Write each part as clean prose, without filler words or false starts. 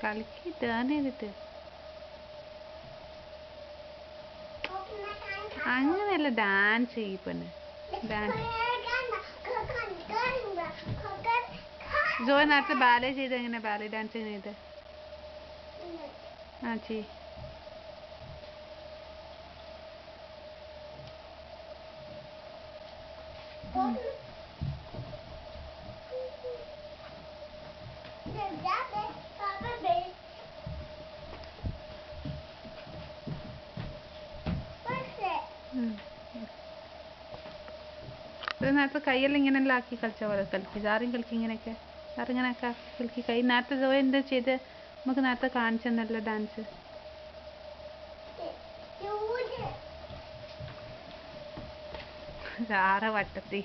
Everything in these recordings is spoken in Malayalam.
കളിക്ക് ടേൺ ചെയ്തിട്ട് അങ്ങനെയല്ല ഡാൻസ് ചെയ്യ് പെണ്ണ് ഡാൻസ് ജോയ് നേരത്തെ ബാലെ ചെയ്ത് എങ്ങനെ ബാലെ ഡാൻസ് ചെയ്ത് ആ ചെയ് നേരത്തെ കൈയെല്ലാം ഇങ്ങനെല്ലാം ആക്കി കളിച്ച പോലെ കളിക്ക് ജാറിയും കളിക്ക് ഇങ്ങനെയൊക്കെ ജാറിങ്ങനെയൊക്കെ കളിക്ക് കൈ നേരത്തെ ജോയ് എന്താ ചെയ്ത് നമുക്ക് നേരത്തെ കാണിച്ചു തന്നല്ലോ ഡാൻസ് ജാറ വട്ടത്തി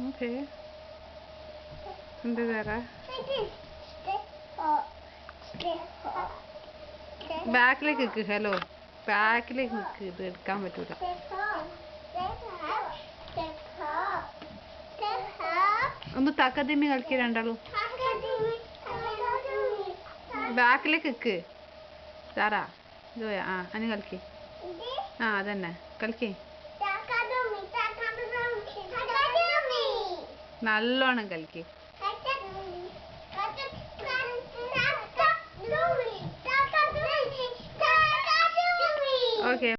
ഓക്കെ എന്താ ജാറ ബാക്കിലേക്ക് നിൽക്ക് ഹലോ ബാക്കിലേക്ക് നിൽക്ക് ഇത് എടുക്കാൻ പറ്റൂല ഒന്ന് തക്കതിമ്മി കളിക്ക് രണ്ടാളും ബാക്കിലേക്ക് നിൽക്ക് സാറാ ജോയ ആ അനി കളിക്ക് ആ അതന്നെ കളിക്ക് നല്ലോണം കളിക്ക് ഓക്കെ